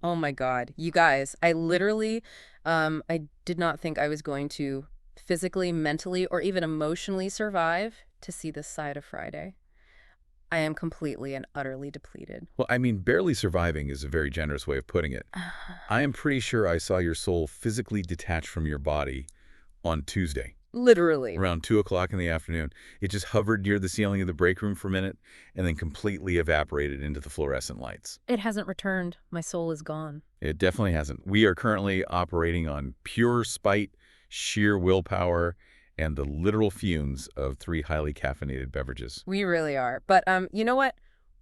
Oh my God. You guys, I literally, I did not think I was going to physically, mentally, or even emotionally survive to see this side of Friday. I am completely and utterly depleted. Well, I mean, barely surviving is a very generous way of putting it. I am pretty sure I saw your soul physically detached from your body on Tuesday. Literally. Around 2 o'clock in the afternoon. It just hovered near the ceiling of the break room for a minute and then completely evaporated into the fluorescent lights. It hasn't returned. My soul is gone. It definitely hasn't. We are currently operating on pure spite, sheer willpower, and the literal fumes of 3 highly caffeinated beverages. We really are. But you know what?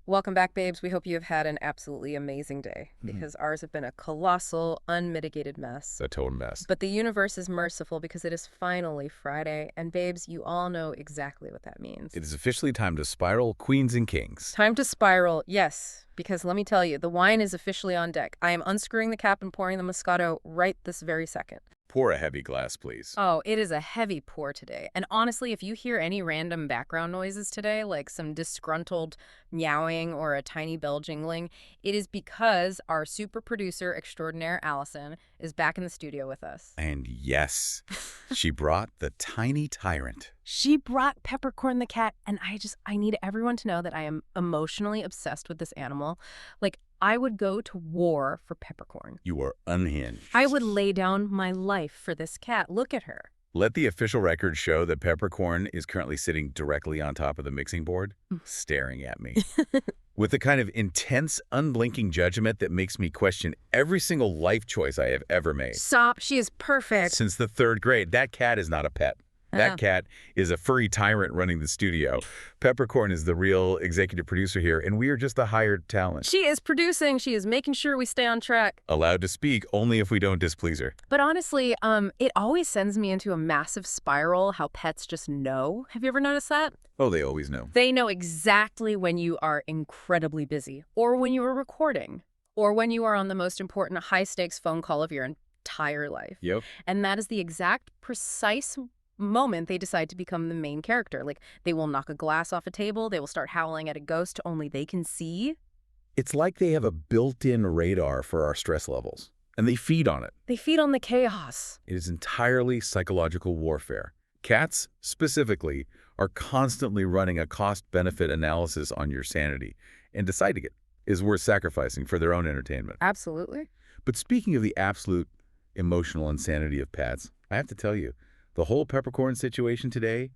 Welcome back, babes. We hope you have had an absolutely amazing day, because ours have been a colossal, unmitigated mess. A total mess. But the universe is merciful because it is finally Friday. And babes, you all know exactly what that means. It is officially time to spiral, queens and kings. Time to spiral, yes. Because let me tell you, the wine is officially on deck. I am unscrewing the cap and pouring the Moscato right this very second. Pour a heavy glass, please. Oh, it is a heavy pour today. And honestly, if you hear any random background noises today, like some disgruntled meowing or a tiny bell jingling, it is because our super producer extraordinaire, Allison, is back in the studio with us. And yes, she brought the tiny tyrant. She brought Peppercorn the cat, and I need everyone to know that I am emotionally obsessed with this animal. Like, I would go to war for Peppercorn. You are unhinged. I would lay down my life for this cat. Look at her. Let the official record show that Peppercorn is currently sitting directly on top of the mixing board, staring at me. With the kind of intense, unblinking judgment that makes me question every single life choice I have ever made. Stop. She is perfect. Since the 3rd grade, that cat is not a pet. That cat is a furry tyrant running the studio. Peppercorn is the real executive producer here, and we are just the hired talent. She is producing. She is making sure we stay on track. Allowed to speak only if we don't displease her. But honestly, it always sends me into a massive spiral how pets just know. Have you ever noticed that? Oh, they always know. They know exactly when you are incredibly busy, or when you are recording, or when you are on the most important high-stakes phone call of your entire life. Yep. And that is the exact precise moment they decide to become the main character. Like, they will knock a glass off a table, they will start howling at a ghost only they can see. It's like they have a built-in radar for our stress levels, and they feed on it. They feed on the chaos. It is entirely psychological warfare. Cats, specifically, are constantly running a cost-benefit analysis on your sanity and deciding it is worth sacrificing for their own entertainment. Absolutely. But speaking of the absolute emotional insanity of pets, I have to tell you, the whole Peppercorn situation today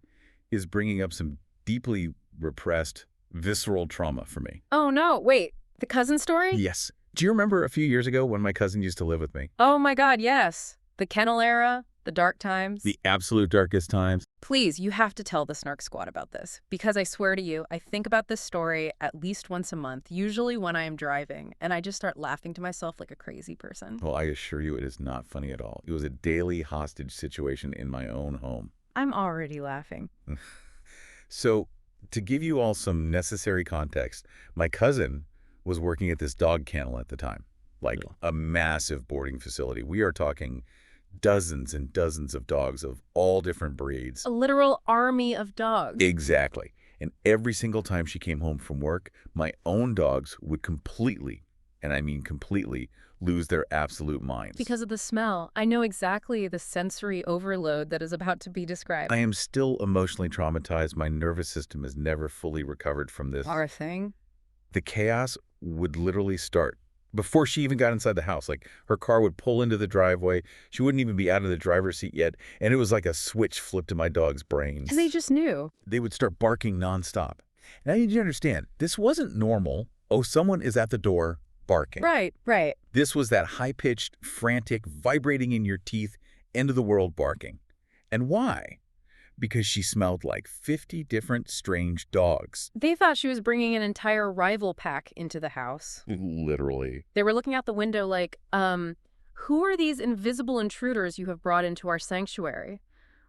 is bringing up some deeply repressed, visceral trauma for me. Oh, no. Wait. The cousin story? Yes. Do you remember a few years ago when my cousin used to live with me? Oh, my God, yes. The kennel era, the dark times. The absolute darkest times. Please, you have to tell the Snark Squad about this. Because I swear to you, I think about this story at least once a month, usually when I am driving, and I just start laughing to myself like a crazy person. Well, I assure you it is not funny at all. It was a daily hostage situation in my own home. I'm already laughing. So, to give you all some necessary context, my cousin was working at this dog kennel at the time, like a massive boarding facility. We are talking dozens and dozens of dogs of all different breeds. A literal army of dogs. Exactly. And every single time she came home from work, my own dogs would completely, and I mean completely, lose their absolute minds. Because of the smell. I know exactly the sensory overload that is about to be described. I am still emotionally traumatized. My nervous system has never fully recovered from this. Our thing? The chaos would literally start before she even got inside the house. Like, her car would pull into the driveway. She wouldn't even be out of the driver's seat yet. And it was like a switch flipped in my dog's brain. And they just knew. They would start barking nonstop. Now, you need to understand, this wasn't normal. Oh, someone is at the door barking. Right, right. This was that high-pitched, frantic, vibrating in your teeth, end-of-the-world barking. And why? Because she smelled like 50 different strange dogs. They thought she was bringing an entire rival pack into the house. Literally. They were looking out the window like, who are these invisible intruders you have brought into our sanctuary?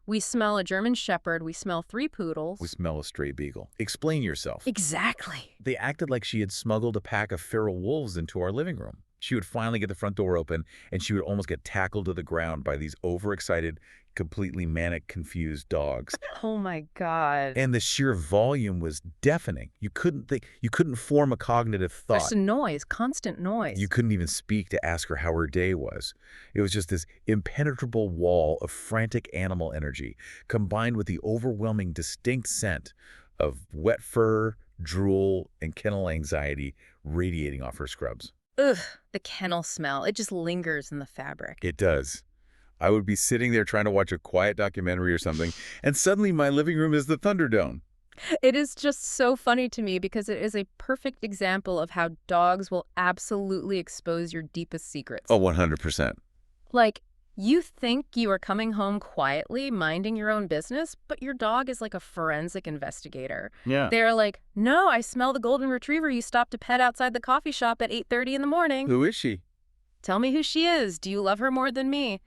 We smell a German Shepherd. We smell 3 poodles. We smell a stray beagle. Explain yourself. Exactly. They acted like she had smuggled a pack of feral wolves into our living room. She would finally get the front door open, and she would almost get tackled to the ground by these overexcited, completely manic, confused dogs. Oh my God. And the sheer volume was deafening. You couldn't form a cognitive thought. Just noise, constant noise. You couldn't even speak to ask her how her day was. It was just this impenetrable wall of frantic animal energy, combined with the overwhelming distinct scent of wet fur, drool, and kennel anxiety radiating off her scrubs. Ugh, the kennel smell. It just lingers in the fabric. It does. I would be sitting there trying to watch a quiet documentary or something, and suddenly my living room is the Thunderdome. It is just so funny to me because it is a perfect example of how dogs will absolutely expose your deepest secrets. Oh, 100%. Like, you think you are coming home quietly, minding your own business, but your dog is like a forensic investigator. Yeah. They're like, no, I smell the golden retriever you stopped to pet outside the coffee shop at 8:30 in the morning. Who is she? Tell me who she is. Do you love her more than me?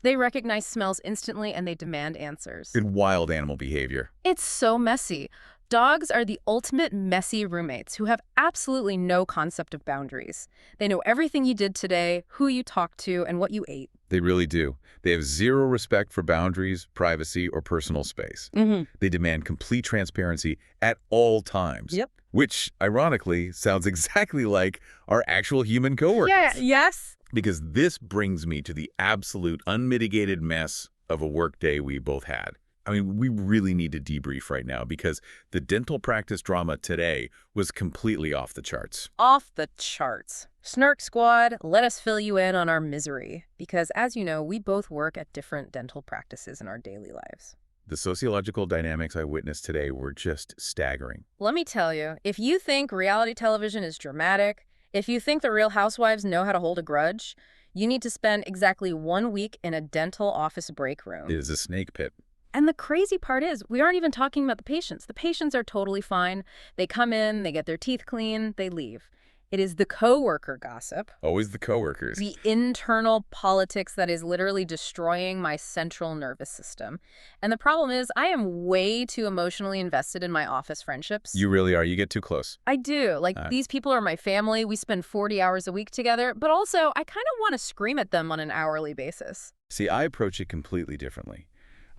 They recognize smells instantly and they demand answers. Good wild animal behavior. It's so messy. Dogs are the ultimate messy roommates who have absolutely no concept of boundaries. They know everything you did today, who you talked to, and what you ate. They really do. They have zero respect for boundaries, privacy, or personal space. They demand complete transparency at all times. Yep. Which, ironically, sounds exactly like our actual human coworkers. Yeah, yes. Because this brings me to the absolute unmitigated mess of a workday we both had. I mean, we really need to debrief right now because the dental practice drama today was completely off the charts. Off the charts. Snark Squad, let us fill you in on our misery. Because as you know, we both work at different dental practices in our daily lives. The sociological dynamics I witnessed today were just staggering. Let me tell you, if you think reality television is dramatic, if you think the Real Housewives know how to hold a grudge, you need to spend exactly 1 week in a dental office break room. It is a snake pit. And the crazy part is, we aren't even talking about the patients. The patients are totally fine. They come in, they get their teeth clean, they leave. It is the coworker gossip. Always the coworkers. The internal politics that is literally destroying my central nervous system. And the problem is, I am way too emotionally invested in my office friendships. You really are. You get too close. I do. Like, these people are my family. We spend 40 hours a week together. But also, I kind of want to scream at them on an hourly basis. See, I approach it completely differently.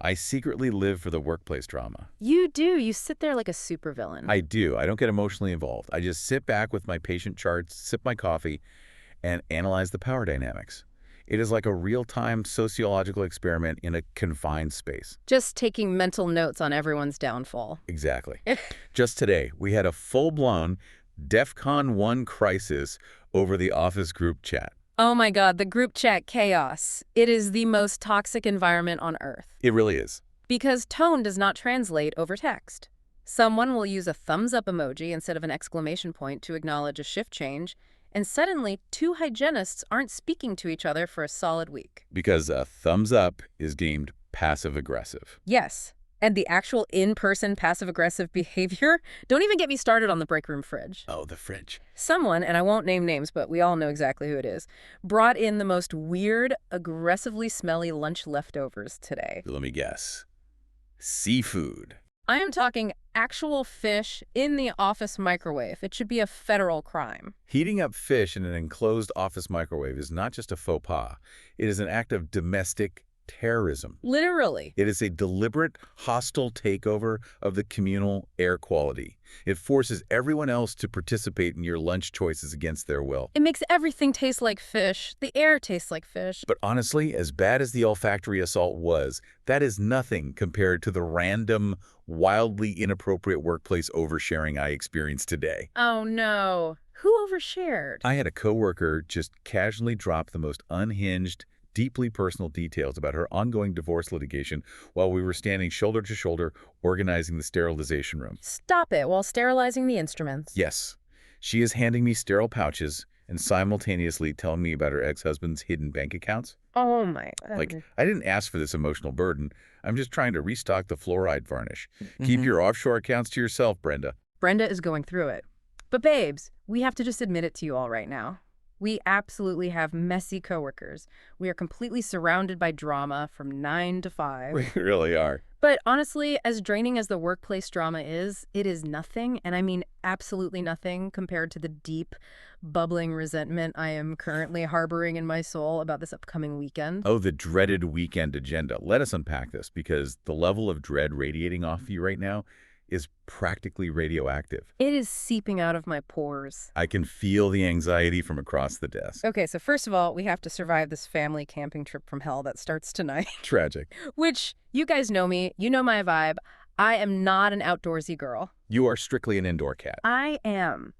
I secretly live for the workplace drama. You do. You sit there like a supervillain. I do. I don't get emotionally involved. I just sit back with my patient charts, sip my coffee, and analyze the power dynamics. It is like a real-time sociological experiment in a confined space. Just taking mental notes on everyone's downfall. Exactly. Just today, we had a full-blown DEFCON 1 crisis over the office group chat. Oh my God, the group chat chaos. It is the most toxic environment on Earth. It really is. Because tone does not translate over text. Someone will use a thumbs up emoji instead of an exclamation point to acknowledge a shift change, and suddenly 2 hygienists aren't speaking to each other for a solid week. Because a thumbs up is deemed passive-aggressive. Yes. And the actual in-person passive-aggressive behavior? Don't even get me started on the break room fridge. Oh, the fridge. Someone, and I won't name names, but we all know exactly who it is, brought in the most weird, aggressively smelly lunch leftovers today. Let me guess. Seafood. I am talking actual fish in the office microwave. It should be a federal crime. Heating up fish in an enclosed office microwave is not just a faux pas. It is an act of domestic terrorism. Literally. It is a deliberate, hostile takeover of the communal air quality. It forces everyone else to participate in your lunch choices against their will. It makes everything taste like fish. The air tastes like fish. But honestly, as bad as the olfactory assault was, that is nothing compared to the random, wildly inappropriate workplace oversharing I experienced today. Oh no. Who overshared? I had a coworker just casually drop the most unhinged, deeply personal details about her ongoing divorce litigation while we were standing shoulder to shoulder organizing the sterilization room. Stop it while sterilizing the instruments. Yes. She is handing me sterile pouches and simultaneously telling me about her ex-husband's hidden bank accounts. Oh my God. Like, I didn't ask for this emotional burden. I'm just trying to restock the fluoride varnish. Keep your offshore accounts to yourself, Brenda. Brenda is going through it. But babes, we have to just admit it to you all right now. We absolutely have messy coworkers. We are completely surrounded by drama from 9 to 5. We really are. But honestly, as draining as the workplace drama is, it is nothing, and I mean absolutely nothing compared to the deep, bubbling resentment I am currently harboring in my soul about this upcoming weekend. Oh, the dreaded weekend agenda. Let us unpack this, because the level of dread radiating off you right now is practically radioactive. It is seeping out of my pores. I can feel the anxiety from across the desk. Okay, so first of all, we have to survive this family camping trip from hell that starts tonight. Tragic. Which, you guys know me, you know my vibe. I am not an outdoorsy girl. You are strictly an indoor cat. I am.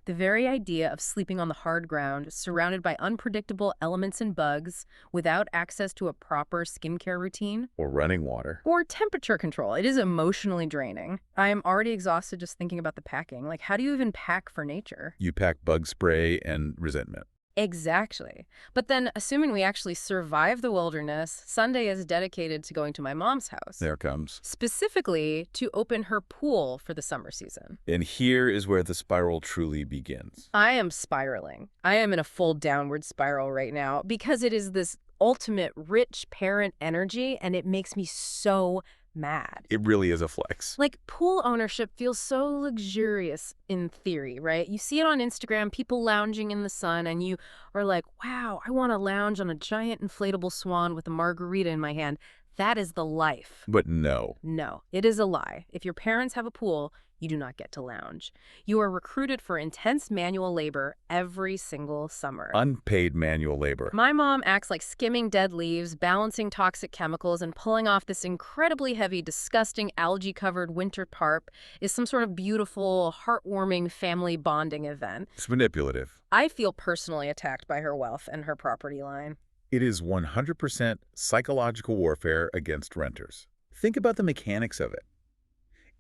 The very idea of sleeping on the hard ground, surrounded by unpredictable elements and bugs, without access to a proper skincare routine, Or running water. or temperature control, it is emotionally draining. I am already exhausted just thinking about the packing. Like, how do you even pack for nature? You pack bug spray and resentment. Exactly. But then, assuming we actually survive the wilderness, Sunday is dedicated to going to my mom's house. There comes. Specifically, to open her pool for the summer season. And here is where the spiral truly begins. I am spiraling. I am in a full downward spiral right now because it is this ultimate rich parent energy, and it makes me so mad. It really is a flex. Like, pool ownership feels so luxurious in theory, right? You see it on Instagram, people lounging in the sun, and you are like, wow, I want to lounge on a giant inflatable swan with a margarita in my hand. That is the life. But no. No, it is a lie. If your parents have a pool, you do not get to lounge. You are recruited for intense manual labor every single summer. Unpaid manual labor. My mom acts like skimming dead leaves, balancing toxic chemicals, and pulling off this incredibly heavy, disgusting, algae-covered winter tarp is some sort of beautiful, heartwarming family bonding event. It's manipulative. I feel personally attacked by her wealth and her property line. It is 100% psychological warfare against renters. Think about the mechanics of it.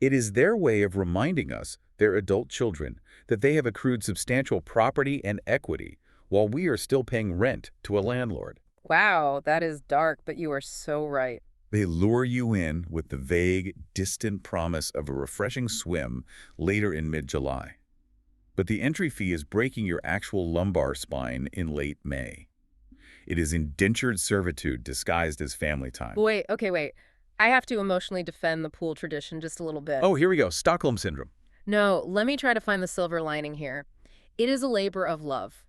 It is their way of reminding us, their adult children, that they have accrued substantial property and equity while we are still paying rent to a landlord. Wow, that is dark, but you are so right. They lure you in with the vague, distant promise of a refreshing swim later in mid-July. But the entry fee is breaking your actual lumbar spine in late May. It is indentured servitude disguised as family time. Wait. I have to emotionally defend the pool tradition just a little bit. Oh, here we go. Stockholm Syndrome. No, let me try to find the silver lining here. It is a labor of love.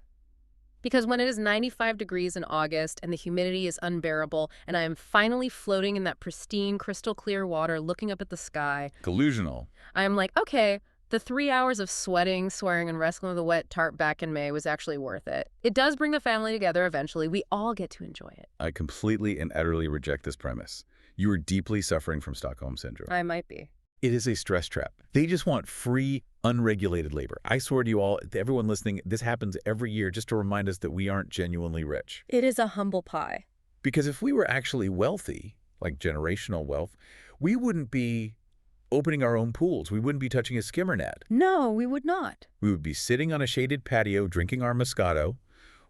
Because when it is 95 degrees in August and the humidity is unbearable and I am finally floating in that pristine, crystal clear water looking up at the sky, Delusional. I am like, okay, the 3 hours of sweating, swearing, and wrestling with a wet tarp back in May was actually worth it. It does bring the family together eventually. We all get to enjoy it. I completely and utterly reject this premise. You are deeply suffering from Stockholm Syndrome. I might be. It is a stress trap. They just want free, unregulated labor. I swear to you all, to everyone listening, this happens every year just to remind us that we aren't genuinely rich. It is a humble pie. Because if we were actually wealthy, like generational wealth, we wouldn't be opening our own pools. We wouldn't be touching a skimmer net. No, we would not. We would be sitting on a shaded patio drinking our Moscato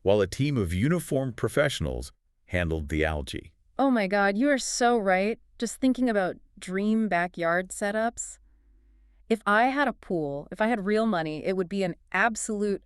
while a team of uniformed professionals handled the algae. Oh my God, you are so right. Just thinking about dream backyard setups. If I had a pool, if I had real money, it would be an absolute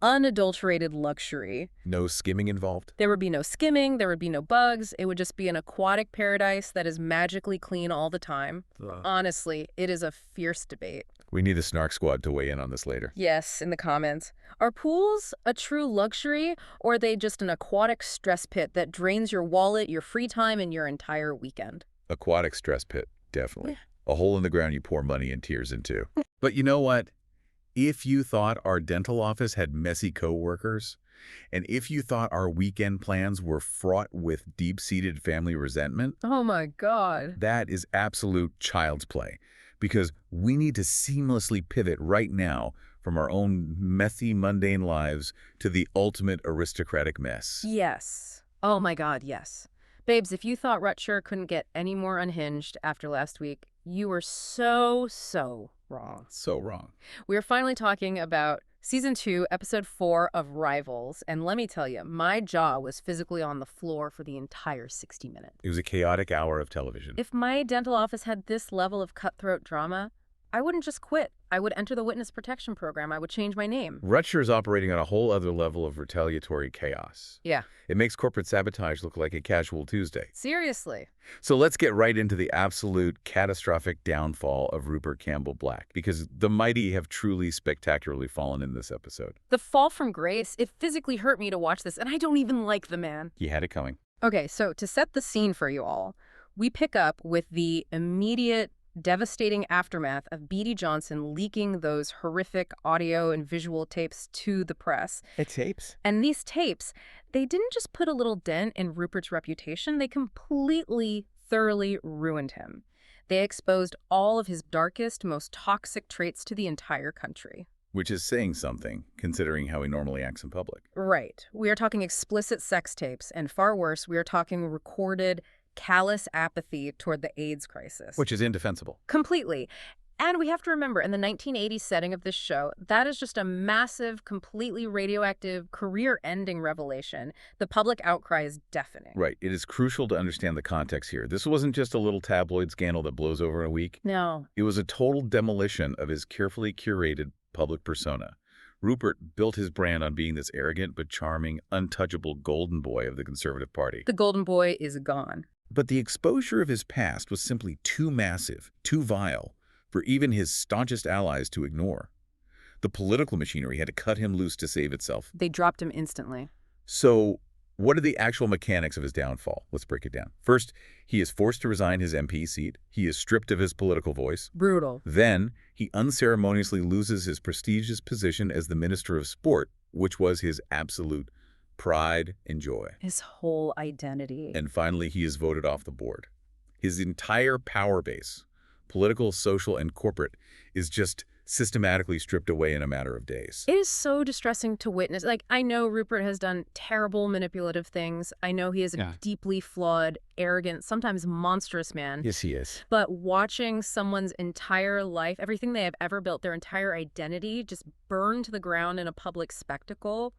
unadulterated luxury. No skimming involved? There would be no skimming, there would be no bugs. It would just be an aquatic paradise that is magically clean all the time. Honestly, it is a fierce debate. We need the Snark squad to weigh in on this later. Yes, in the comments. Are pools a true luxury, or are they just an aquatic stress pit that drains your wallet, your free time, and your entire weekend? Aquatic stress pit, definitely. Yeah. A hole in the ground you pour money and tears into. But you know what? If you thought our dental office had messy coworkers, and if you thought our weekend plans were fraught with deep-seated family resentment, Oh my God. that is absolute child's play. Because we need to seamlessly pivot right now from our own messy, mundane lives to the ultimate aristocratic mess. Yes. Oh my God, yes. Babes, if you thought Rutshire couldn't get any more unhinged after last week, you were so wrong. So wrong. We are finally talking about Season 2, Episode 4 of Rivals, and let me tell you, my jaw was physically on the floor for the entire 60 minutes. It was a chaotic hour of television. If my dental office had this level of cutthroat drama, I wouldn't just quit. I would enter the witness protection program. I would change my name. Rutshire is operating on a whole other level of retaliatory chaos. Yeah. It makes corporate sabotage look like a casual Tuesday. Seriously. So let's get right into the absolute catastrophic downfall of Rupert Campbell-Black, because the mighty have truly spectacularly fallen in this episode. The fall from grace, it physically hurt me to watch this, and I don't even like the man. He had it coming. Okay, so to set the scene for you all, we pick up with the immediate devastating aftermath of B.D. Johnson leaking those horrific audio and visual tapes to the press. The tapes? And these tapes, they didn't just put a little dent in Rupert's reputation, they completely, thoroughly ruined him. They exposed all of his darkest, most toxic traits to the entire country. Which is saying something, considering how he normally acts in public. Right. We are talking explicit sex tapes, and far worse, we are talking recorded callous apathy toward the AIDS crisis. Which is indefensible. Completely. And we have to remember, in the 1980s setting of this show, that is just a massive, completely radioactive, career-ending revelation. The public outcry is deafening. Right. It is crucial to understand the context here. This wasn't just a little tabloid scandal that blows over in a week. No. It was a total demolition of his carefully curated public persona. Rupert built his brand on being this arrogant but charming, untouchable golden boy of the Conservative Party. The golden boy is gone. But the exposure of his past was simply too massive, too vile, for even his staunchest allies to ignore. The political machinery had to cut him loose to save itself. They dropped him instantly. So, what are the actual mechanics of his downfall? Let's break it down. First, he is forced to resign his MP seat. He is stripped of his political voice. Brutal. Then, he unceremoniously loses his prestigious position as the Minister of Sport, which was his absolute pride and joy. His whole identity. And finally, he is voted off the board. His entire power base, political, social, and corporate, is just systematically stripped away in a matter of days. It is so distressing to witness. Like, I know Rupert has done terrible, manipulative things. I know he is a deeply flawed, arrogant, sometimes monstrous man. Yes, he is. But watching someone's entire life, everything they have ever built, their entire identity, just burn to the ground in a public spectacle,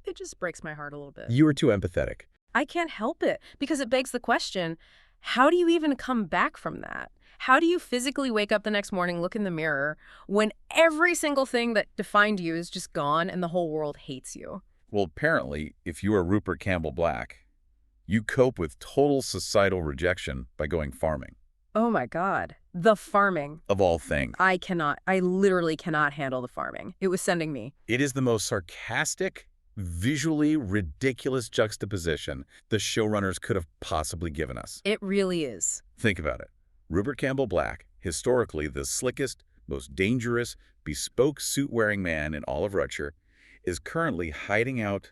it just breaks my heart a little bit. You were too empathetic. I can't help it, because it begs the question, how do you even come back from that? How do you physically wake up the next morning, look in the mirror, when every single thing that defined you is just gone and the whole world hates you? Well, apparently, if you are Rupert Campbell-Black, you cope with total societal rejection by going farming. Oh my God. The farming. Of all things. I literally cannot handle the farming. It was sending me. It is the most sarcastic, visually ridiculous juxtaposition the showrunners could have possibly given us. It really is. Think about it. Rupert Campbell-Black, historically the slickest, most dangerous, bespoke suit-wearing man in all of Rutshire, is currently hiding out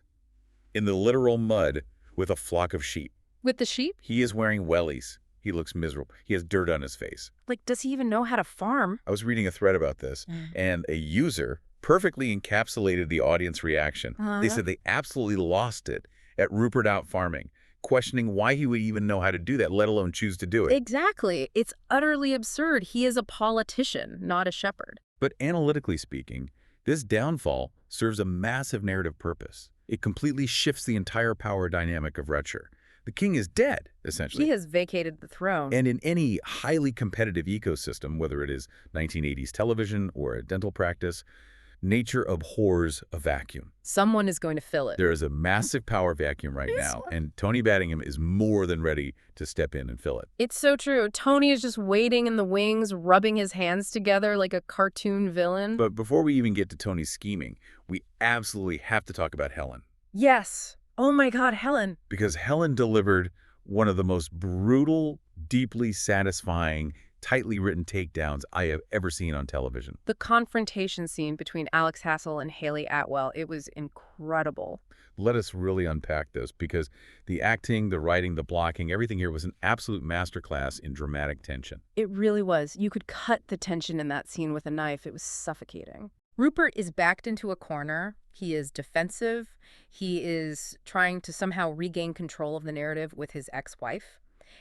in the literal mud with a flock of sheep. With the sheep? He is wearing wellies. He looks miserable. He has dirt on his face. Like, does he even know how to farm? I was reading a thread about this, and a user perfectly encapsulated the audience reaction. They said they absolutely lost it at Rupert out farming, questioning why he would even know how to do that, let alone choose to do it. Exactly. It's utterly absurd. He is a politician, not a shepherd. But analytically speaking, this downfall serves a massive narrative purpose. It completely shifts the entire power dynamic of Rutshire. The king is dead, essentially. He has vacated the throne. And in any highly competitive ecosystem, whether it is 1980s television or a dental practice, nature abhors a vacuum. Someone is going to fill it. There is a massive power vacuum right now, and Tony Baddingham is more than ready to step in and fill it. It's so true. Tony is just waiting in the wings, rubbing his hands together like a cartoon villain. But before we even get to Tony's scheming, we absolutely have to talk about Helen. Yes. Oh my God, Helen. Because Helen delivered one of the most brutal, deeply satisfying, tightly written takedowns I have ever seen on television. The confrontation scene between Alex Hassell and Hayley Atwell, it was incredible. Let us really unpack this, because the acting, the writing, the blocking, everything here was an absolute masterclass in dramatic tension. It really was. You could cut the tension in that scene with a knife. It was suffocating. Rupert is backed into a corner. He is defensive. He is trying to somehow regain control of the narrative with his ex-wife.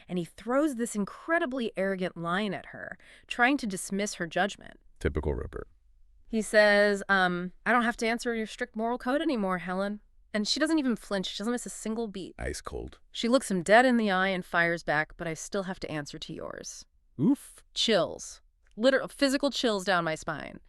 And he throws this incredibly arrogant line at her, trying to dismiss her judgment. Typical Rupert. He says, I don't have to answer your strict moral code anymore, Helen. And she doesn't even flinch. She doesn't miss a single beat. Ice cold. She looks him dead in the eye and fires back, but I still have to answer to yours. Oof. Chills. Literal physical chills down my spine.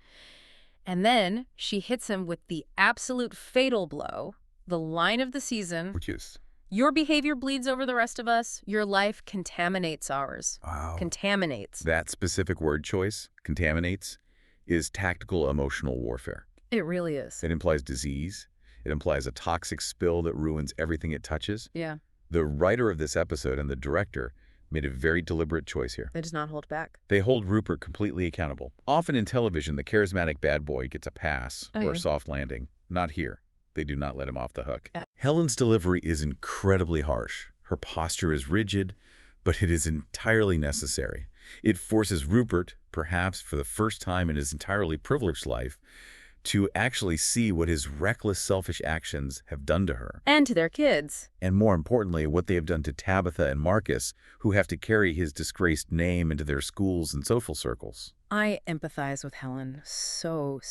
And then she hits him with the absolute fatal blow, the line of the season. Which is? Your behavior bleeds over the rest of us. Your life contaminates ours. Wow. Contaminates. That specific word choice, contaminates, is tactical emotional warfare. It really is. It implies disease. It implies a toxic spill that ruins everything it touches. Yeah. The writer of this episode and the director made a very deliberate choice here. It does not hold back. They hold Rupert completely accountable. Often in television, the charismatic bad boy gets a pass or a soft landing. Not here. They do not let him off the hook. Helen's delivery is incredibly harsh. Her posture is rigid, but it is entirely necessary. It forces Rupert, perhaps for the first time in his entirely privileged life, to actually see what his reckless, selfish actions have done to her. And to their kids. And more importantly, what they have done to Tabitha and Marcus, who have to carry his disgraced name into their schools and social circles. I empathize with Helen so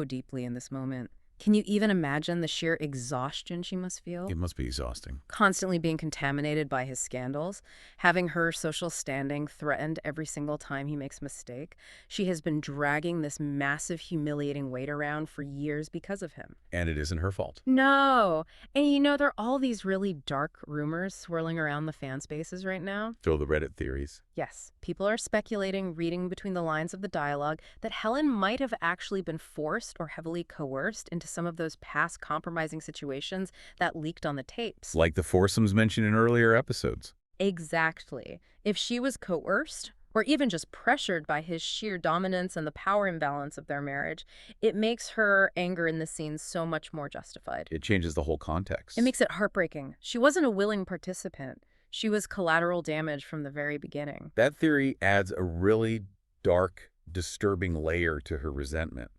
deeply in this moment. Can you even imagine the sheer exhaustion she must feel? It must be exhausting. Constantly being contaminated by his scandals, having her social standing threatened every single time he makes a mistake. She has been dragging this massive, humiliating weight around for years because of him. And it isn't her fault. No. And you know, there are all these really dark rumors swirling around the fan spaces right now. So the Reddit theories. Yes. People are speculating, reading between the lines of the dialogue, that Helen might have actually been forced or heavily coerced into some of those past compromising situations that leaked on the tapes. Like the foursomes mentioned in earlier episodes. Exactly. If she was coerced, or even just pressured by his sheer dominance and the power imbalance of their marriage, it makes her anger in the scene so much more justified. It changes the whole context. It makes it heartbreaking. She wasn't a willing participant. She was collateral damage from the very beginning. That theory adds a really dark, disturbing layer to her resentment,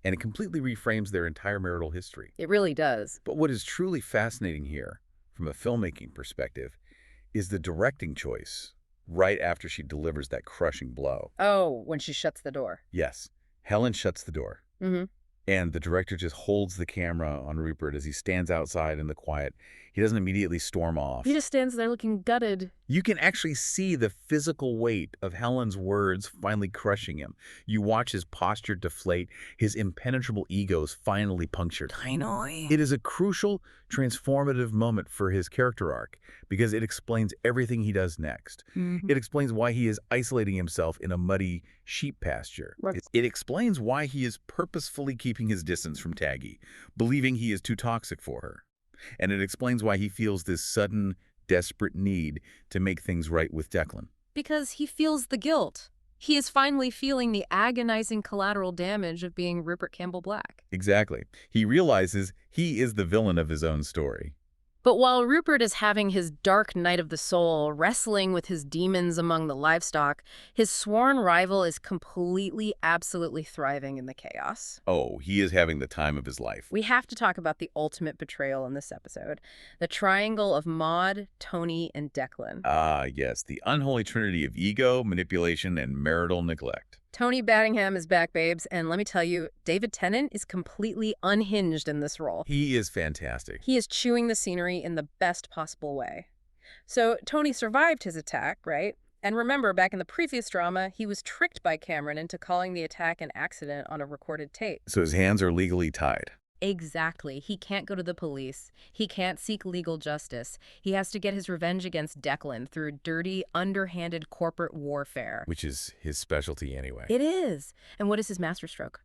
and it completely reframes their entire marital history. It really does. But what is truly fascinating here, from a filmmaking perspective, is the directing choice right after she delivers that crushing blow. Oh, when she shuts the door. Yes, Helen shuts the door. Mm-hmm. And the director just holds the camera on Rupert as he stands outside in the quiet. He doesn't immediately storm off. He just stands there looking gutted. You can actually see the physical weight of Helen's words finally crushing him. You watch his posture deflate, his impenetrable ego is finally punctured. I know. It is a crucial, transformative moment for his character arc because it explains everything he does next. Mm-hmm. It explains why he is isolating himself in a muddy sheep pasture. Right. It explains why he is purposefully keeping his distance from Taggy, believing he is too toxic for her. And it explains why he feels this sudden, desperate need to make things right with Declan. Because he feels the guilt. He is finally feeling the agonizing collateral damage of being Rupert Campbell-Black. Exactly. He realizes he is the villain of his own story. But while Rupert is having his dark night of the soul, wrestling with his demons among the livestock, his sworn rival is completely, absolutely thriving in the chaos. Oh, he is having the time of his life. We have to talk about the ultimate betrayal in this episode. The triangle of Maud, Tony, and Declan. Ah, yes, the unholy trinity of ego, manipulation, and marital neglect. Tony Baddingham is back, babes, and let me tell you, David Tennant is completely unhinged in this role. He is fantastic. He is chewing the scenery in the best possible way. So Tony survived his attack, right? And remember, back in the previous drama, he was tricked by Cameron into calling the attack an accident on a recorded tape. So his hands are legally tied. Exactly. He can't go to the police. He can't seek legal justice. He has to get his revenge against Declan through dirty, underhanded corporate warfare. Which is his specialty anyway. It is. And what is his masterstroke?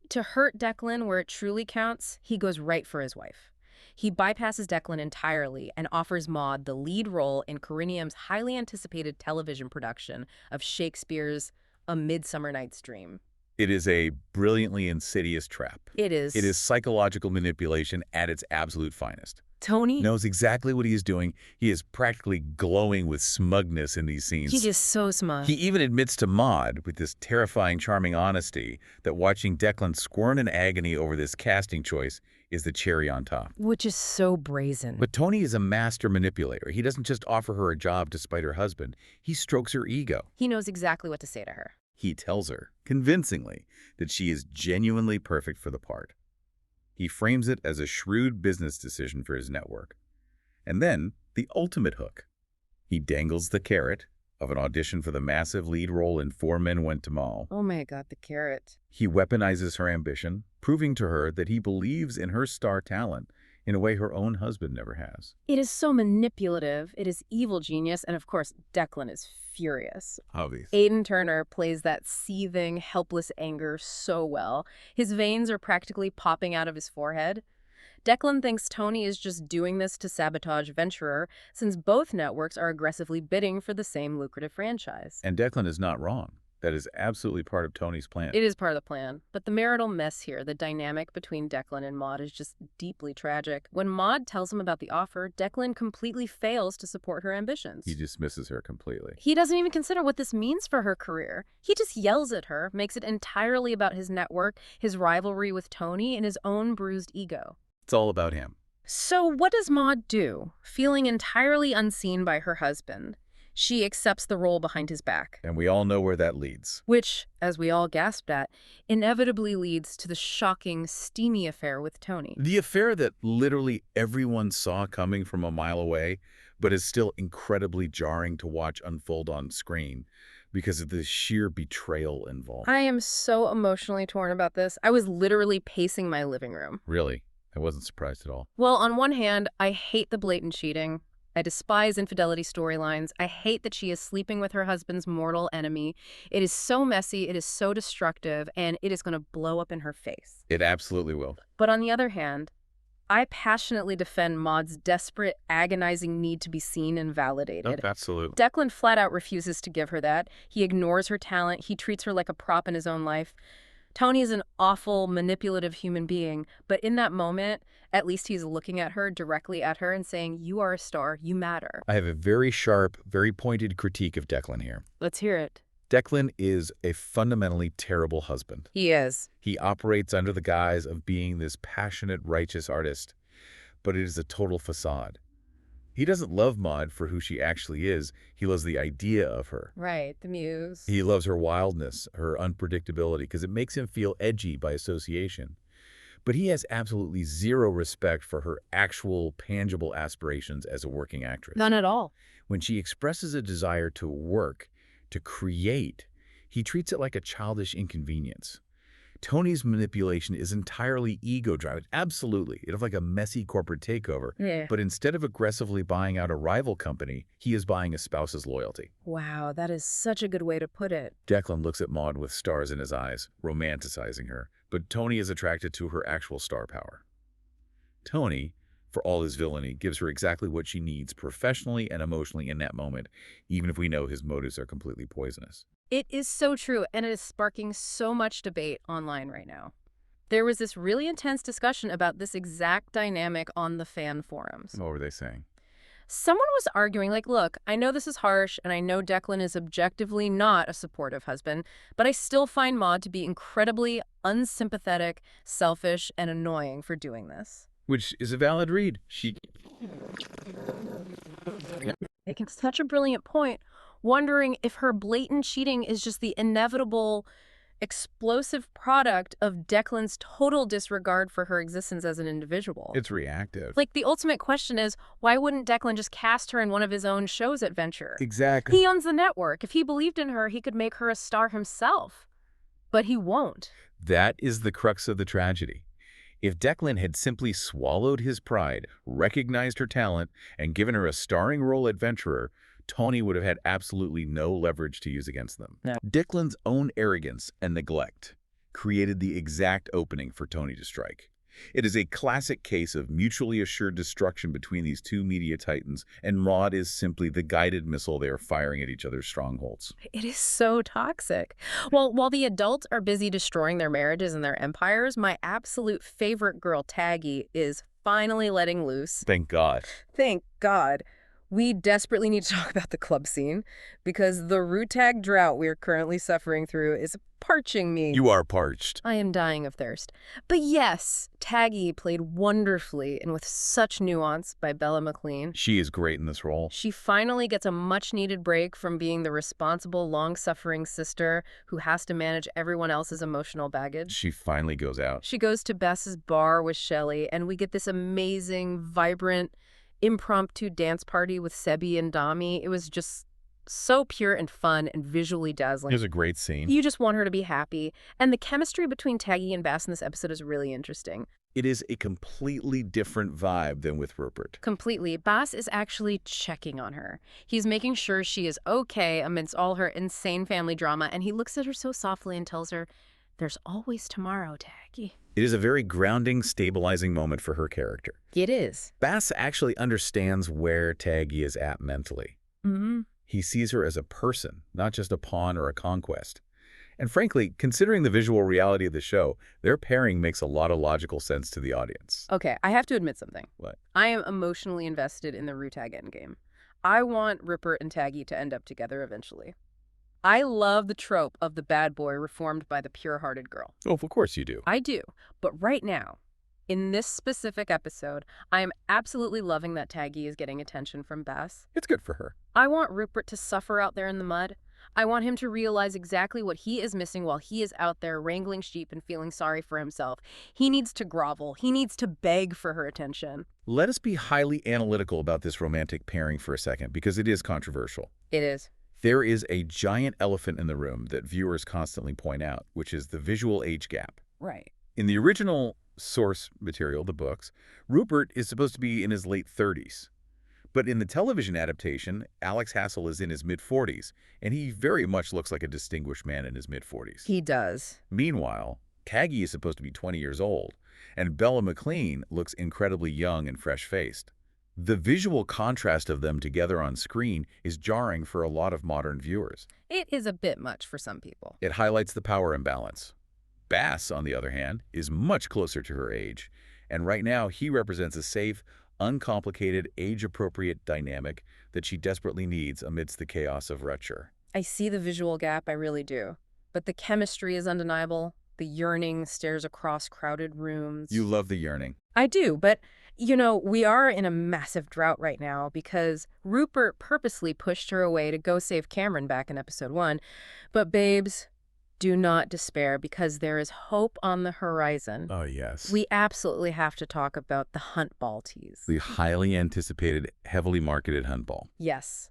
To hurt Declan where it truly counts, he goes right for his wife. He bypasses Declan entirely and offers Maud the lead role in Corinium's highly anticipated television production of Shakespeare's A Midsummer Night's Dream. It is a brilliantly insidious trap. It is. It is psychological manipulation at its absolute finest. Tony Knows exactly what he is doing. He is practically glowing with smugness in these scenes. He's just so smug. He even admits to Maud, with this terrifying, charming honesty, that watching Declan squirm in agony over this casting choice is the cherry on top. Which is so brazen. But Tony is a master manipulator. He doesn't just offer her a job to spite her husband. He strokes her ego. He knows exactly what to say to her. He tells her, convincingly, that she is genuinely perfect for the part. He frames it as a shrewd business decision for his network. And then, the ultimate hook. He dangles the carrot, of an audition for the massive lead role in Four Men Went to Mall. Oh my God, the carrot. He weaponizes her ambition, proving to her that he believes in her star talent in a way her own husband never has. It is so manipulative. It is evil genius. And of course, Declan is furious. Obvious. Aidan Turner plays that seething, helpless anger so well. His veins are practically popping out of his forehead. Declan thinks Tony is just doing this to sabotage Venturer, since both networks are aggressively bidding for the same lucrative franchise. And Declan is not wrong. That is absolutely part of Tony's plan. It is part of the plan. But the marital mess here, the dynamic between Declan and Maud, is just deeply tragic. When Maud tells him about the offer, Declan completely fails to support her ambitions. He dismisses her completely. He doesn't even consider what this means for her career. He just yells at her, makes it entirely about his network, his rivalry with Tony, and his own bruised ego. It's all about him. So what does Maud do? Feeling entirely unseen by her husband, she accepts the role behind his back. And we all know where that leads. Which, as we all gasped at, inevitably leads to the shocking, steamy affair with Tony. The affair that literally everyone saw coming from a mile away, but is still incredibly jarring to watch unfold on screen because of the sheer betrayal involved. I am so emotionally torn about this. I was literally pacing my living room. Really? I wasn't surprised at all. Well, on one hand, I hate the blatant cheating. I despise infidelity storylines. I hate that she is sleeping with her husband's mortal enemy. It is so messy, it is so destructive, and it is going to blow up in her face. It absolutely will. But on the other hand, I passionately defend Maud's desperate, agonizing need to be seen and validated. Oh, absolutely. Declan flat out refuses to give her that. He ignores her talent. He treats her like a prop in his own life. Tony is an awful, manipulative human being, but in that moment, at least he's looking at her, directly at her, and saying, you are a star, you matter. I have a very sharp, very pointed critique of Declan here. Let's hear it. Declan is a fundamentally terrible husband. He is. He operates under the guise of being this passionate, righteous artist, but it is a total facade. He doesn't love Maud for who she actually is. He loves the idea of her. Right, the muse. He loves her wildness, her unpredictability, because it makes him feel edgy by association. But he has absolutely zero respect for her actual, tangible aspirations as a working actress. None at all. When she expresses a desire to work, to create, he treats it like a childish inconvenience. Tony's manipulation is entirely ego-driven. Absolutely. It's like a messy corporate takeover. Yeah. But instead of aggressively buying out a rival company, he is buying a spouse's loyalty. Wow, that is such a good way to put it. Declan looks at Maud with stars in his eyes, romanticizing her. But Tony is attracted to her actual star power. Tony, for all his villainy, gives her exactly what she needs professionally and emotionally in that moment, even if we know his motives are completely poisonous. It is so true, and it is sparking so much debate online right now. There was this really intense discussion about this exact dynamic on the fan forums. What were they saying? Someone was arguing, like, look, I know this is harsh, and I know Declan is objectively not a supportive husband, but I still find Maud to be incredibly unsympathetic, selfish, and annoying for doing this. Which is a valid read. Making such a brilliant point, wondering if her blatant cheating is just the inevitable, explosive product of Declan's total disregard for her existence as an individual. It's reactive. Like, the ultimate question is, why wouldn't Declan just cast her in one of his own shows at Venture? Exactly. He owns the network. If he believed in her, he could make her a star himself. But he won't. That is the crux of the tragedy. If Declan had simply swallowed his pride, recognized her talent, and given her a starring role adventurer, Tony would have had absolutely no leverage to use against them. No. Declan's own arrogance and neglect created the exact opening for Tony to strike. It is a classic case of mutually assured destruction between these two media titans, and Maud is simply the guided missile they are firing at each other's strongholds. It is so toxic. Well, while the adults are busy destroying their marriages and their empires, my absolute favorite girl, Taggy, is finally letting loose. Thank God. Thank God. We desperately need to talk about the club scene, because the Rutag drought we are currently suffering through is parching me. You are parched. I am dying of thirst. But yes, Taggy played wonderfully and with such nuance by Bella McLean. She is great in this role. She finally gets a much-needed break from being the responsible, long-suffering sister who has to manage everyone else's emotional baggage. She finally goes out. She goes to Bess's bar with Shelley, and we get this amazing, vibrant, impromptu dance party with Sebi and Dami. It was just so pure and fun and visually dazzling. Here's a great scene. You just want her to be happy. And the chemistry between Taggy and Bass in this episode is really interesting. It is a completely different vibe than with Rupert. Completely. Bass is actually checking on her. He's making sure she is okay amidst all her insane family drama, and he looks at her so softly and tells her, "There's always tomorrow, Taggy." It is a very grounding, stabilizing moment for her character. It is. Bass actually understands where Taggy is at mentally. Mm-hmm. He sees her as a person, not just a pawn or a conquest. And frankly, considering the visual reality of the show, their pairing makes a lot of logical sense to the audience. Okay, I have to admit something. What? I am emotionally invested in the Rutag endgame. I want Rupert and Taggy to end up together eventually. I love the trope of the bad boy reformed by the pure-hearted girl. Oh, of course you do. I do. But right now, in this specific episode, I am absolutely loving that Taggy is getting attention from Bass. It's good for her. I want Rupert to suffer out there in the mud. I want him to realize exactly what he is missing while he is out there wrangling sheep and feeling sorry for himself. He needs to grovel. He needs to beg for her attention. Let us be highly analytical about this romantic pairing for a second, because it is controversial. It is. There is a giant elephant in the room that viewers constantly point out, which is the visual age gap. Right. In the original source material, the books, Rupert is supposed to be in his late 30s. But in the television adaptation, Alex Hassell is in his mid-40s, and he very much looks like a distinguished man in his mid-40s. He does. Meanwhile, Taggy is supposed to be 20 years old, and Bella McLean looks incredibly young and fresh-faced. The visual contrast of them together on screen is jarring for a lot of modern viewers. It is a bit much for some people. It highlights the power imbalance. Bass, on the other hand, is much closer to her age, and right now he represents a safe, uncomplicated, age-appropriate dynamic that she desperately needs amidst the chaos of Rutshire. I see the visual gap, I really do. But the chemistry is undeniable. The yearning stares across crowded rooms. You love the yearning. I do, but, we are in a massive drought right now because Rupert purposely pushed her away to go save Cameron back in episode 1. But babes, do not despair because there is hope on the horizon. Oh, yes. We absolutely have to talk about the Hunt Ball tease. The highly anticipated, heavily marketed Hunt Ball. Yes.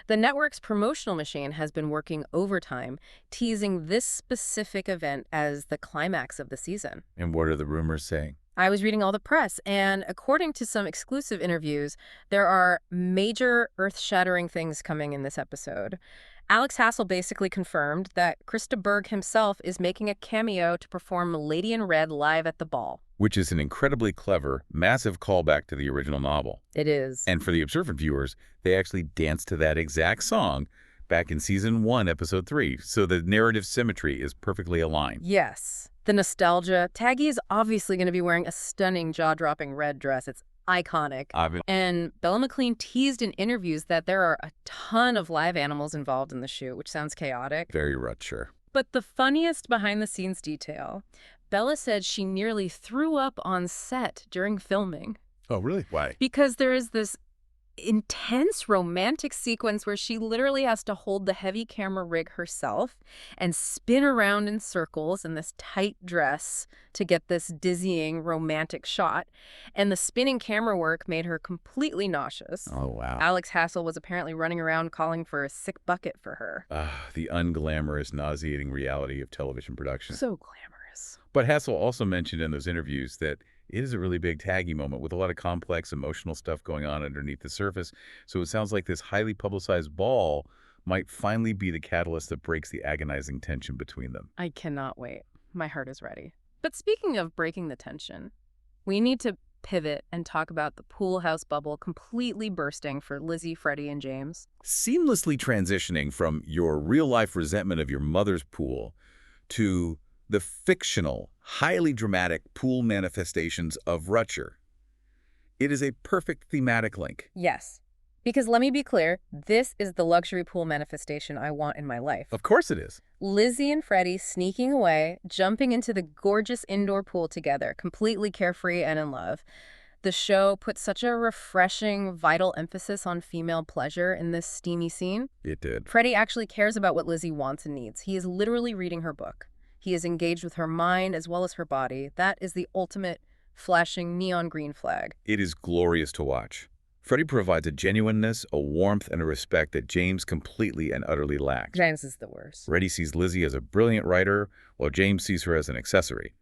The network's promotional machine has been working overtime, teasing this specific event as the climax of the season. And what are the rumors saying? I was reading all the press, and according to some exclusive interviews, there are major earth-shattering things coming in this episode. Alex Hassell basically confirmed that Krista Berg himself is making a cameo to perform Lady in Red live at the ball. Which is an incredibly clever, massive callback to the original novel. It is. And for the observant viewers, they actually danced to that exact song back in Season 1, Episode 3, so the narrative symmetry is perfectly aligned. Yes. The nostalgia. Taggy is obviously going to be wearing a stunning jaw-dropping red dress. It's iconic. And Bella McLean teased in interviews that there are a ton of live animals involved in the shoot, which sounds chaotic. Very Rutshire. But the funniest behind-the-scenes detail, Bella said she nearly threw up on set during filming. Oh, really? Why? Because there is this intense romantic sequence where she literally has to hold the heavy camera rig herself and spin around in circles in this tight dress to get this dizzying romantic shot. And the spinning camera work made her completely nauseous. Oh, wow. Alex Hassell was apparently running around calling for a sick bucket for her. The unglamorous, nauseating reality of television production. So glamorous. But Hassell also mentioned in those interviews that it is a really big Taggy moment with a lot of complex emotional stuff going on underneath the surface. So it sounds like this highly publicized ball might finally be the catalyst that breaks the agonizing tension between them. I cannot wait. My heart is ready. But speaking of breaking the tension, we need to pivot and talk about the pool house bubble completely bursting for Lizzie, Freddie, and James. Seamlessly transitioning from your real-life resentment of your mother's pool to the fictional, highly dramatic pool manifestations of Rutshire. It is a perfect thematic link. Yes. Because let me be clear, this is the luxury pool manifestation I want in my life. Of course it is. Lizzie and Freddie sneaking away, jumping into the gorgeous indoor pool together, completely carefree and in love. The show puts such a refreshing, vital emphasis on female pleasure in this steamy scene. It did. Freddie actually cares about what Lizzie wants and needs. He is literally reading her book. He is engaged with her mind as well as her body. That is the ultimate flashing neon green flag. It is glorious to watch. Freddie provides a genuineness, a warmth, and a respect that James completely and utterly lacks. James is the worst. Freddie sees Lizzie as a brilliant writer, while James sees her as an accessory.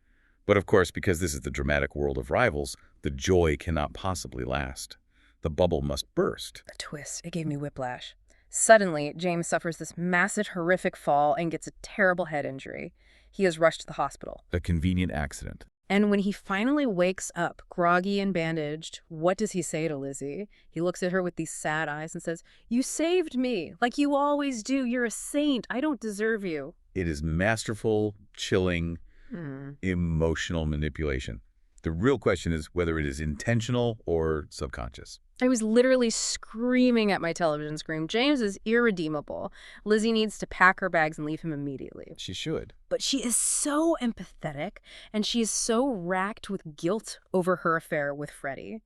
But of course, because this is the dramatic world of rivals, the joy cannot possibly last. The bubble must burst. The twist. It gave me whiplash. Suddenly, James suffers this massive, horrific fall and gets a terrible head injury. He is rushed to the hospital. A convenient accident. And when he finally wakes up, groggy and bandaged, what does he say to Lizzie? He looks at her with these sad eyes and says, "You saved me, like you always do. You're a saint. I don't deserve you." It is masterful, chilling, emotional manipulation. The real question is whether it is intentional or subconscious. I was literally screaming at my television screen. James is irredeemable. Lizzie needs to pack her bags and leave him immediately. She should. But she is so empathetic, and she is so racked with guilt over her affair with Freddie.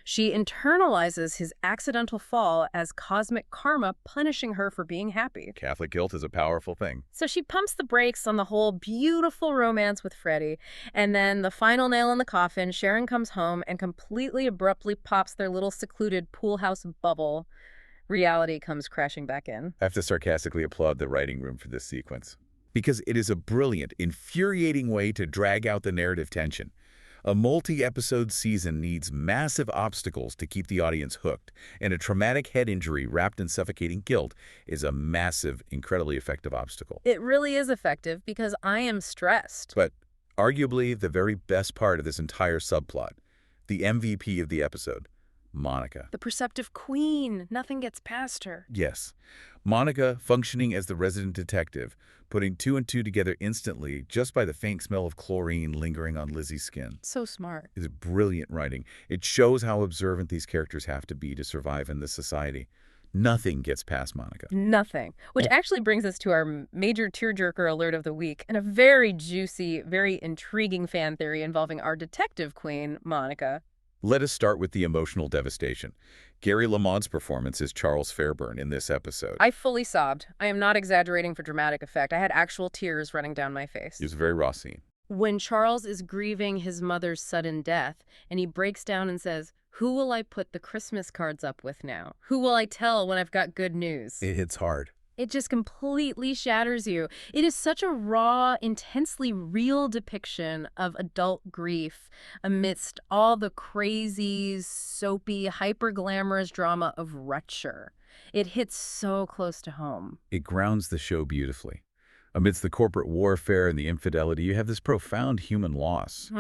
She internalizes his accidental fall as cosmic karma punishing her for being happy. Catholic guilt is a powerful thing. So she pumps the brakes on the whole beautiful romance with Freddie, and then the final nail in the coffin, Sharon comes home and completely abruptly pops their little secluded pool house bubble. Reality comes crashing back in. I have to sarcastically applaud the writing room for this sequence, because it is a brilliant, infuriating way to drag out the narrative tension. A multi-episode season needs massive obstacles to keep the audience hooked, and a traumatic head injury wrapped in suffocating guilt is a massive, incredibly effective obstacle. It really is effective because I am stressed. But arguably the very best part of this entire subplot, the MVP of the episode, Monica. The perceptive queen. Nothing gets past her. Yes. Monica, functioning as the resident detective, putting two and two together instantly just by the faint smell of chlorine lingering on Lizzie's skin. So smart. Is brilliant writing. It shows how observant these characters have to be to survive in this society. Nothing gets past Monica. Nothing. Which actually brings us to our major tearjerker alert of the week and a very juicy, very intriguing fan theory involving our detective queen, Monica. Let us start with the emotional devastation. Gary Lamont's performance is Charles Fairburn in this episode. I fully sobbed. I am not exaggerating for dramatic effect. I had actual tears running down my face. It was a very raw scene. When Charles is grieving his mother's sudden death, and he breaks down and says, "Who will I put the Christmas cards up with now? Who will I tell when I've got good news?" It hits hard. It just completely shatters you. It is such a raw, intensely real depiction of adult grief amidst all the crazy, soapy, hyper-glamorous drama of Rutshire. It hits so close to home. It grounds the show beautifully. Amidst the corporate warfare and the infidelity, you have this profound human loss.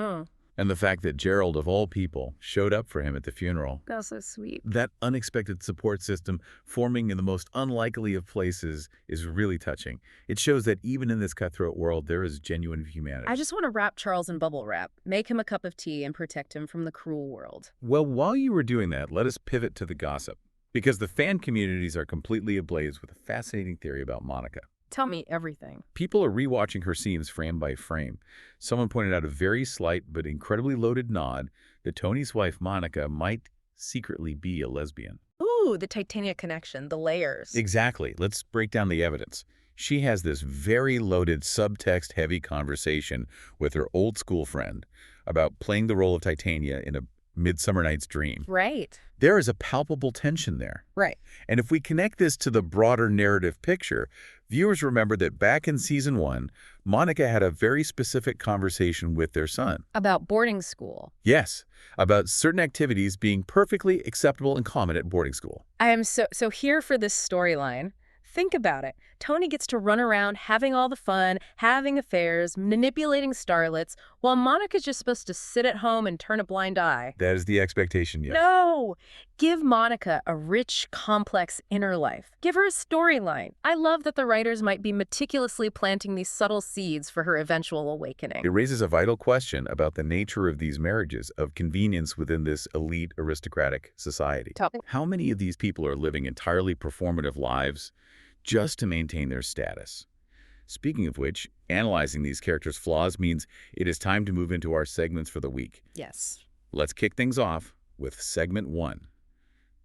And the fact that Gerald, of all people, showed up for him at the funeral. That was so sweet. That unexpected support system forming in the most unlikely of places is really touching. It shows that even in this cutthroat world, there is genuine humanity. I just want to wrap Charles in bubble wrap, make him a cup of tea, and protect him from the cruel world. Well, while you were doing that, let us pivot to the gossip. Because the fan communities are completely ablaze with a fascinating theory about Monica. Tell me everything. People are rewatching her scenes frame by frame. Someone pointed out a very slight but incredibly loaded nod that Tony's wife, Monica, might secretly be a lesbian. Ooh, the Titania connection, the layers. Exactly. Let's break down the evidence. She has this very loaded, subtext-heavy conversation with her old-school friend about playing the role of Titania in a Midsummer Night's Dream. Right. There is a palpable tension there. Right. And if we connect this to the broader narrative picture, viewers remember that back in season 1, Monica had a very specific conversation with their son. About boarding school. Yes, about certain activities being perfectly acceptable and common at boarding school. I am so here for this storyline. Think about it. Tony gets to run around having all the fun, having affairs, manipulating starlets, while Monica's just supposed to sit at home and turn a blind eye. That is the expectation, yes. No! Give Monica a rich, complex inner life. Give her a storyline. I love that the writers might be meticulously planting these subtle seeds for her eventual awakening. It raises a vital question about the nature of these marriages, of convenience within this elite aristocratic society. How many of these people are living entirely performative lives just to maintain their status? Speaking of which, analyzing these characters' flaws means it is time to move into our segments for the week. Yes. Let's kick things off with segment 1.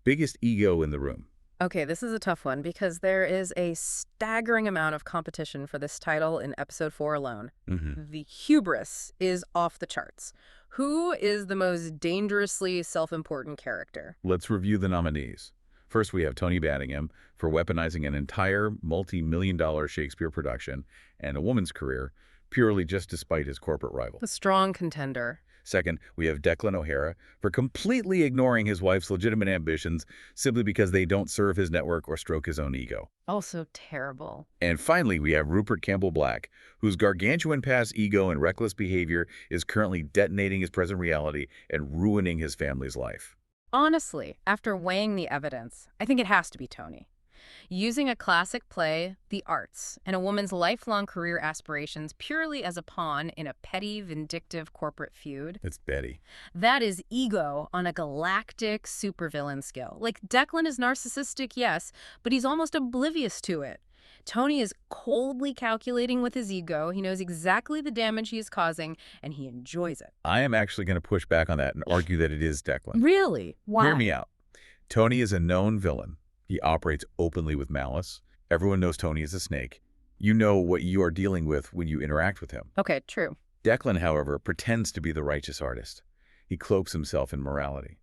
Biggest ego in the room. Okay, this is a tough one because there is a staggering amount of competition for this title in episode 4 alone. The hubris is off the charts. Who is the most dangerously self-important character? Let's review the nominees. First, we have Tony Baddingham for weaponizing an entire multi-million-dollar Shakespeare production and a woman's career, purely just despite his corporate rival. A strong contender. Second, we have Declan O'Hara for completely ignoring his wife's legitimate ambitions simply because they don't serve his network or stroke his own ego. Also terrible. And finally, we have Rupert Campbell-Black, whose gargantuan past ego and reckless behavior is currently detonating his present reality and ruining his family's life. Honestly, after weighing the evidence, I think it has to be Tony. Using a classic play, the arts, and a woman's lifelong career aspirations purely as a pawn in a petty, vindictive corporate feud. It's Betty. That is ego on a galactic supervillain scale. Like, Declan is narcissistic, yes, but he's almost oblivious to it. Tony is coldly calculating with his ego. He knows exactly the damage he is causing, and he enjoys it. I am actually going to push back on that and argue that it is Declan. Really? Why? Hear me out. Tony is a known villain. He operates openly with malice. Everyone knows Tony is a snake. You know what you are dealing with when you interact with him. Okay, true. Declan, however, pretends to be the righteous artist. He cloaks himself in morality.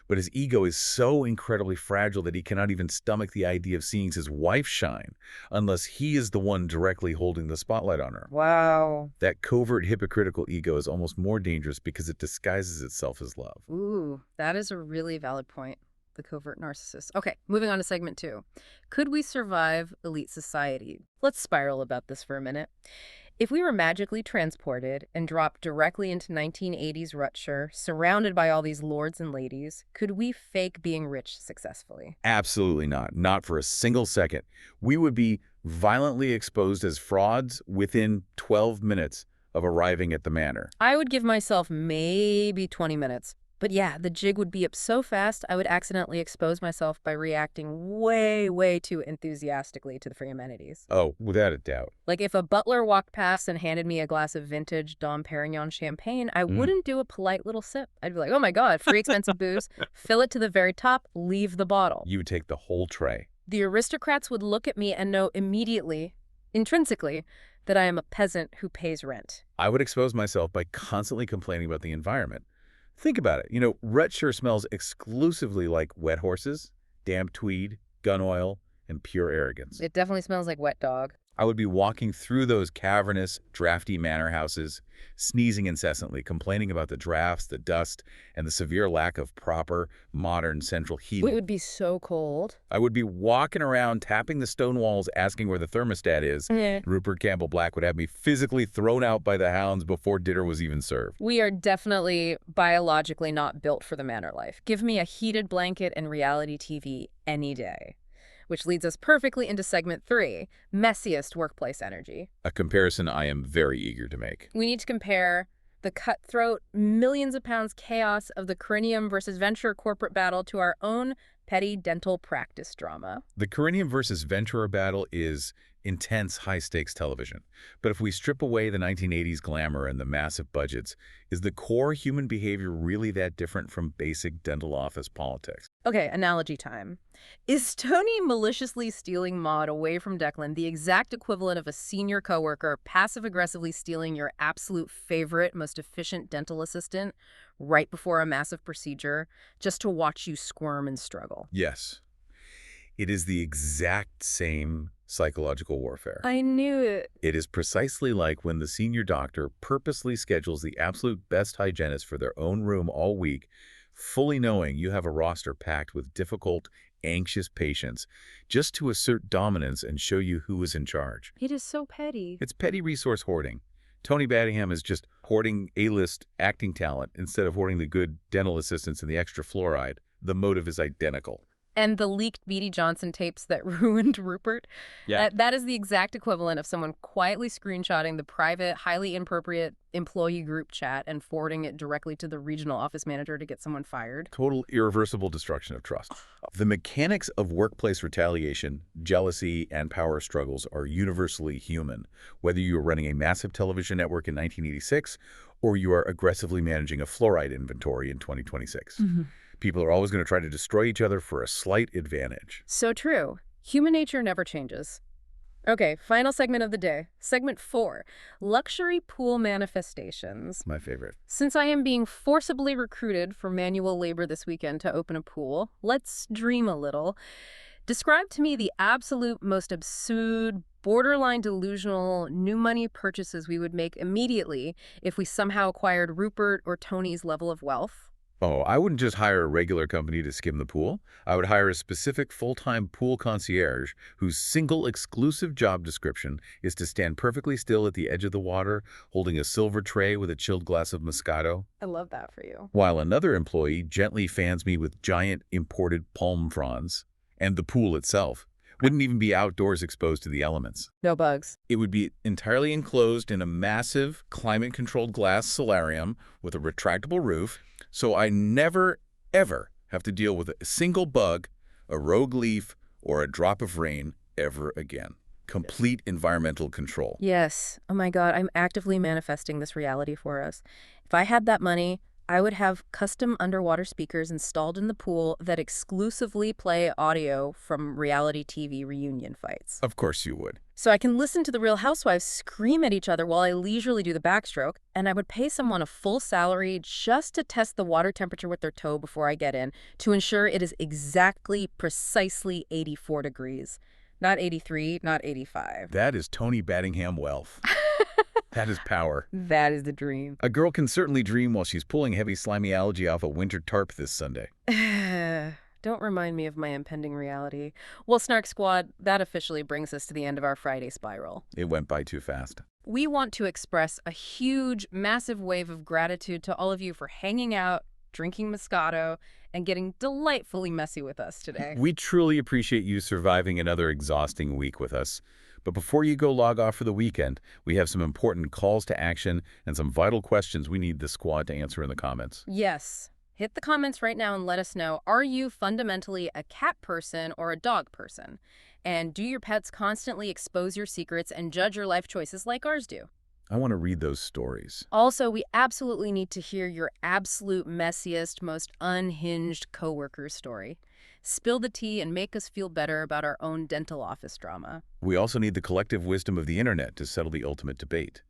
But his ego is so incredibly fragile that he cannot even stomach the idea of seeing his wife shine unless he is the one directly holding the spotlight on her. Wow. That covert hypocritical ego is almost more dangerous because it disguises itself as love. Ooh, that is a really valid point. The covert narcissist. Okay, moving on to segment 2. Could we survive elite society? Let's spiral about this for a minute. If we were magically transported and dropped directly into 1980s Rutshire, surrounded by all these lords and ladies, could we fake being rich successfully? Absolutely not. Not for a single second. We would be violently exposed as frauds within 12 minutes of arriving at the manor. I would give myself maybe 20 minutes. But yeah, the jig would be up so fast, I would accidentally expose myself by reacting way, way too enthusiastically to the free amenities. Oh, without a doubt. Like if a butler walked past and handed me a glass of vintage Dom Perignon champagne, I wouldn't do a polite little sip. I'd be like, oh my God, free expensive booze, fill it to the very top, leave the bottle. You would take the whole tray. The aristocrats would look at me and know immediately, intrinsically, that I am a peasant who pays rent. I would expose myself by constantly complaining about the environment. Think about it. You know, Rutshire smells exclusively like wet horses, damp tweed, gun oil, and pure arrogance. It definitely smells like wet dog. I would be walking through those cavernous, drafty manor houses, sneezing incessantly, complaining about the drafts, the dust, and the severe lack of proper, modern central heating. It would be so cold. I would be walking around, tapping the stone walls, asking where the thermostat is. Yeah. Rupert Campbell-Black would have me physically thrown out by the hounds before dinner was even served. We are definitely biologically not built for the manor life. Give me a heated blanket and reality TV any day. Which leads us perfectly into segment 3, messiest workplace energy. A comparison I am very eager to make. We need to compare the cutthroat, millions of pounds chaos of the Corinium versus Venture corporate battle to our own petty dental practice drama. The Corinium versus Ventura battle is intense, high-stakes television. But if we strip away the 1980s glamour and the massive budgets, is the core human behavior really that different from basic dental office politics? Okay, analogy time. Is Tony maliciously stealing Maud away from Declan the exact equivalent of a senior coworker passive-aggressively stealing your absolute favorite, most efficient dental assistant right before a massive procedure just to watch you squirm and struggle? Yes. It is the exact same psychological warfare. I knew it. It is precisely like when the senior doctor purposely schedules the absolute best hygienist for their own room all week, fully knowing you have a roster packed with difficult, anxious patients, just to assert dominance and show you who is in charge. It is so petty. It's petty resource hoarding. Tony Baddingham is just hoarding A-list acting talent instead of hoarding the good dental assistants and the extra fluoride. The motive is identical. And the leaked Beattie Johnson tapes that ruined Rupert. Yeah. That is the exact equivalent of someone quietly screenshotting the private, highly inappropriate employee group chat and forwarding it directly to the regional office manager to get someone fired. Total irreversible destruction of trust. The mechanics of workplace retaliation, jealousy, and power struggles are universally human, whether you are running a massive television network in 1986 or you are aggressively managing a fluoride inventory in 2026. People are always going to try to destroy each other for a slight advantage. So true. Human nature never changes. Okay, final segment of the day. Segment 4, luxury pool manifestations. My favorite. Since I am being forcibly recruited for manual labor this weekend to open a pool, let's dream a little. Describe to me the absolute most absurd, borderline delusional new money purchases we would make immediately if we somehow acquired Rupert or Tony's level of wealth. Oh, I wouldn't just hire a regular company to skim the pool. I would hire a specific full-time pool concierge whose single exclusive job description is to stand perfectly still at the edge of the water, holding a silver tray with a chilled glass of Moscato, I love that for you. while another employee gently fans me with giant imported palm fronds. And the pool itself wouldn't even be outdoors exposed to the elements. No bugs. It would be entirely enclosed in a massive, climate-controlled glass solarium with a retractable roof, so I never, ever have to deal with a single bug, a rogue leaf, or a drop of rain ever again. Complete environmental control. Yes. Oh my God, I'm actively manifesting this reality for us. If I had that money, I would have custom underwater speakers installed in the pool that exclusively play audio from reality TV reunion fights. Of course you would. So I can listen to the Real Housewives scream at each other while I leisurely do the backstroke, and I would pay someone a full salary just to test the water temperature with their toe before I get in to ensure it is exactly, precisely 84 degrees. Not 83, not 85. That is Tony Baddingham wealth. That is power. That is the dream. A girl can certainly dream while she's pulling heavy slimy algae off a winter tarp this Sunday. Don't remind me of my impending reality. Well, Snark Squad, that officially brings us to the end of our Friday spiral. It went by too fast. We want to express a huge, massive wave of gratitude to all of you for hanging out, drinking Moscato, and getting delightfully messy with us today. We truly appreciate you surviving another exhausting week with us. But before you go log off for the weekend, we have some important calls to action and some vital questions we need the squad to answer in the comments. Yes. Hit the comments right now and let us know, are you fundamentally a cat person or a dog person? And do your pets constantly expose your secrets and judge your life choices like ours do? I want to read those stories. Also, we absolutely need to hear your absolute messiest, most unhinged coworker story. Spill the tea and make us feel better about our own dental office drama. We also need the collective wisdom of the internet to settle the ultimate debate.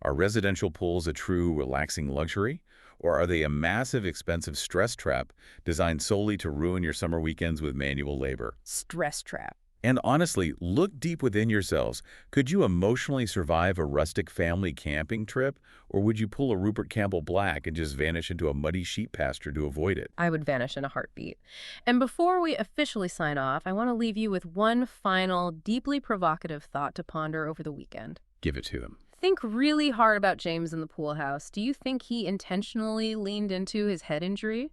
Are residential pools a true relaxing luxury? Or are they a massive, expensive stress trap designed solely to ruin your summer weekends with manual labor? Stress trap. And honestly, look deep within yourselves. Could you emotionally survive a rustic family camping trip? Or would you pull a Rupert Campbell-Black and just vanish into a muddy sheep pasture to avoid it? I would vanish in a heartbeat. And before we officially sign off, I want to leave you with one final, deeply provocative thought to ponder over the weekend. Give it to them. Think really hard about James in the pool house. Do you think he intentionally leaned into his head injury?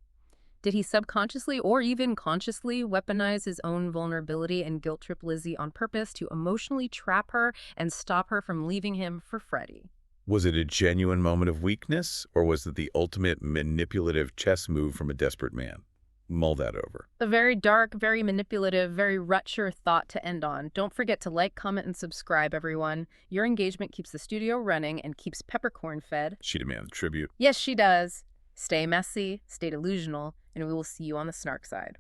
Did he subconsciously or even consciously weaponize his own vulnerability and guilt trip Lizzie on purpose to emotionally trap her and stop her from leaving him for Freddie? Was it a genuine moment of weakness, or was it the ultimate manipulative chess move from a desperate man? Mull that over. A very dark, very manipulative, very Rutshire thought to end on. Don't forget to like, comment, and subscribe, everyone. Your engagement keeps the studio running and keeps Peppercorn fed. She demands tribute. Yes, she does. Stay messy, stay delusional, and we will see you on the Snark side.